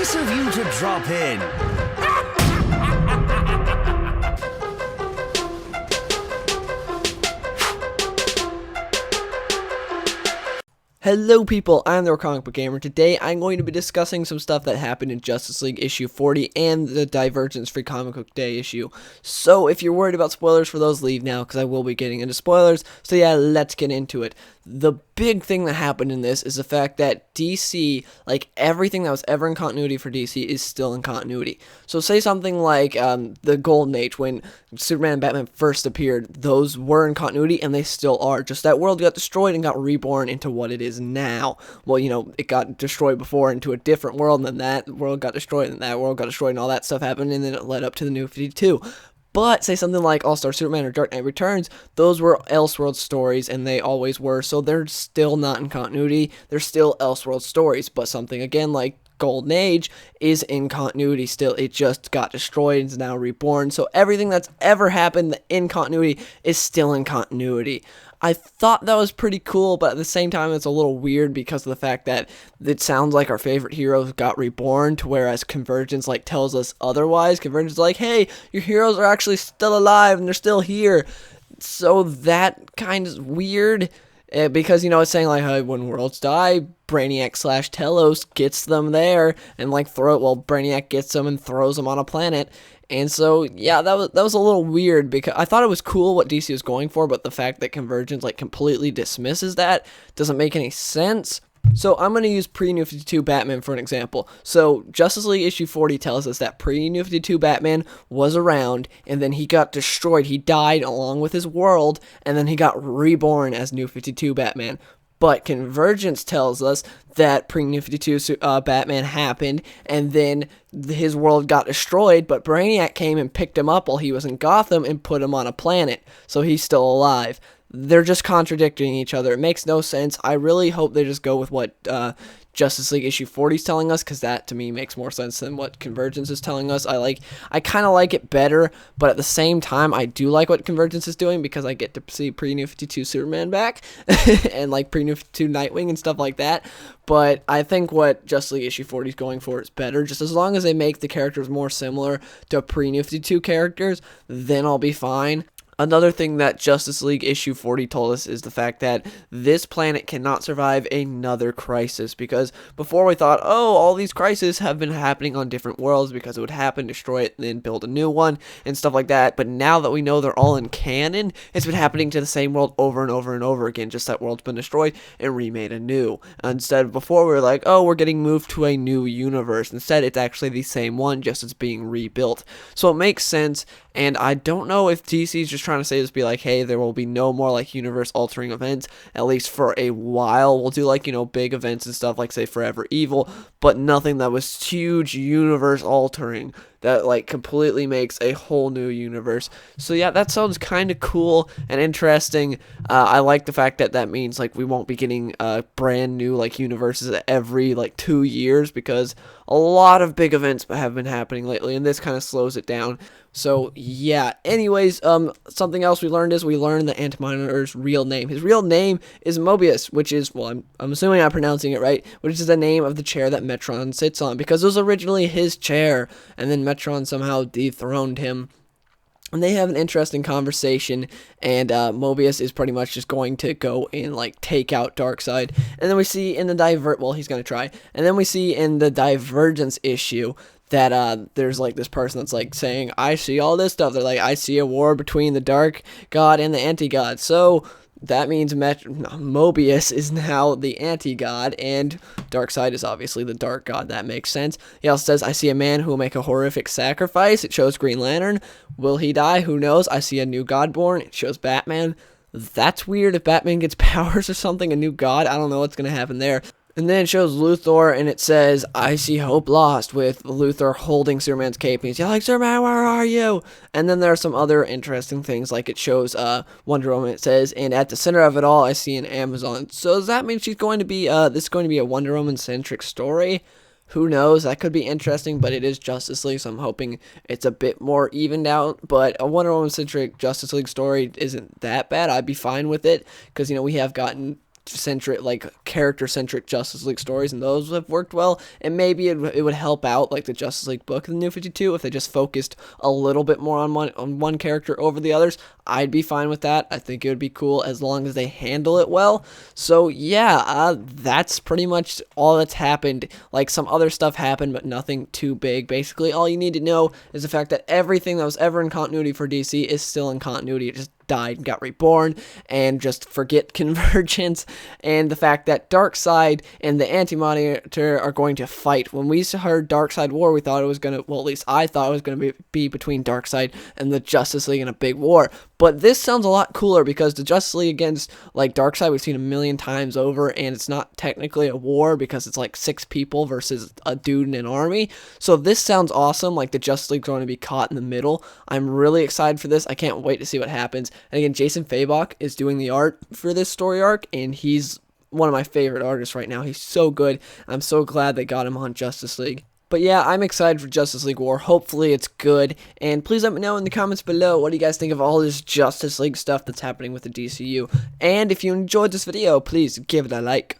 Nice of you to drop in. Hello people, I'm the Comic Book Gamer. Today I'm going to be discussing some stuff that happened in Justice League issue 40 and the Divergence Free Comic Book Day issue. So if you're worried about spoilers for those, leave now because I will be getting into spoilers. So yeah, let's get into it. The big thing that happened in this is the fact that DC, like everything that was ever in continuity for DC, is still in continuity. So say something like the Golden Age, when Superman and Batman first appeared, those were in continuity and they still are. Just that world got destroyed and got reborn into what it is now. Well, you know, it got destroyed before into a different world, and then that world got destroyed, and that world got destroyed, and all that stuff happened, and then it led up to the New 52. But say something like All-Star Superman or Dark Knight Returns, those were Elseworld stories, and they always were, so they're still not in continuity. They're still Elseworld stories, but something again like Golden Age is in continuity still. It just got destroyed and is now reborn, so everything that's ever happened in continuity is still in continuity. I thought that was pretty cool, but at the same time it's a little weird because of the fact that it sounds like our favorite heroes got reborn, to whereas Convergence like tells us otherwise. Convergence is like, hey, your heroes are actually still alive and they're still here. So that kind of weird. Because, you know, it's saying, like, hey, when worlds die, Brainiac / Telos gets them there, and, like, Brainiac gets them and throws them on a planet. And so, yeah, that was a little weird, because I thought it was cool what DC was going for, but the fact that Convergence, like, completely dismisses that doesn't make any sense. So I'm going to use pre-New 52 Batman for an example. So Justice League issue 40 tells us that pre-New 52 Batman was around, and then he got destroyed. He died along with his world, and then he got reborn as New 52 Batman. But Convergence tells us that pre-New 52 Batman happened, and then his world got destroyed, but Brainiac came and picked him up while he was in Gotham and put him on a planet, so he's still alive. They're just contradicting each other. It makes no sense. I really hope they just go with what Justice League issue 40 is telling us, because that to me makes more sense than what Convergence is telling us. I kind of like it better, but at the same time I do like what Convergence is doing, because I get to see pre-New 52 Superman back and like pre-New 52 Nightwing and stuff like that. But I think what Justice League issue 40 is going for is better. Just as long as they make the characters more similar to pre-New 52 characters, then I'll be fine. Another thing that Justice League issue 40 told us is the fact that this planet cannot survive another crisis, because before we thought, oh, all these crises have been happening on different worlds because it would happen, destroy it, and then build a new one and stuff like that. But now that we know they're all in canon, it's been happening to the same world over and over and over again, just that world's been destroyed and remade anew. Instead, before we were like, oh, we're getting moved to a new universe. Instead, it's actually the same one, just it's being rebuilt. So it makes sense, and I don't know if DC's just trying to say this, be like, hey, there will be no more like universe altering events, at least for a while. We'll do like, you know, big events and stuff like say Forever Evil, but nothing that was huge universe altering that like completely makes a whole new universe. So yeah, that sounds kind of cool and interesting. I like the fact that that means like we won't be getting brand new like universes every like 2 years, because a lot of big events have been happening lately, and this kind of slows it down. So yeah, anyways, something else we learned is the Anti-Monitor's real name. His real name is Mobius, which is, well, I'm assuming I'm pronouncing it right, which is the name of the chair that Metron sits on, because it was originally his chair, and then Metron somehow dethroned him. And they have an interesting conversation, and Mobius is pretty much just going to go and like take out Darkseid. And then we see in the he's going to try. And then we see in the Divergence issue that there's like this person that's like saying, I see all this stuff. They're like, I see a war between the Dark God and the Anti-God. So that means Mobius is now the anti-god, and Darkseid is obviously the dark god. That makes sense. He also says, I see a man who will make a horrific sacrifice. It shows Green Lantern. Will he die? Who knows? I see a new god born. It shows Batman. That's weird. If Batman gets powers or something, a new god, I don't know what's going to happen there. And then it shows Luthor, and it says, I see hope lost, with Luthor holding Superman's cape, and he's like, Superman, where are you? And then there are some other interesting things, like it shows Wonder Woman, it says, and at the center of it all, I see an Amazon. So does that mean she's going to be, this is going to be a Wonder Woman-centric story? Who knows? That could be interesting, but it is Justice League, so I'm hoping it's a bit more evened out. But a Wonder Woman-centric Justice League story isn't that bad. I'd be fine with it, because, you know, we have gotten centric, like character centric Justice League stories, and those have worked well. And maybe it would help out like the Justice League book, the New 52, if they just focused a little bit more on one character over the others. I'd be fine with that. I think it would be cool as long as they handle it well. So yeah, that's pretty much all that's happened. Like, some other stuff happened, but nothing too big. Basically, all you need to know is the fact that everything that was ever in continuity for DC is still in continuity. It just died and got reborn, and just forget Convergence, and the fact that Darkseid and the Anti-Monitor are going to fight. When we heard Darkseid War, we thought it was going to, well, at least I thought it was going to be between Darkseid and the Justice League in a big war. But this sounds a lot cooler, because the Justice League against, like, Darkseid we've seen a million times over, and it's not technically a war because it's like 6 people versus a dude in an army. So this sounds awesome. Like, the Justice League's going to be caught in the middle. I'm really excited for this. I can't wait to see what happens. And again, Jason Fabok is doing the art for this story arc, and he's one of my favorite artists right now. He's so good. I'm so glad they got him on Justice League. But yeah, I'm excited for Justice League War. Hopefully it's good. And please let me know in the comments below, what do you guys think of all this Justice League stuff that's happening with the DCU? And if you enjoyed this video, please give it a like.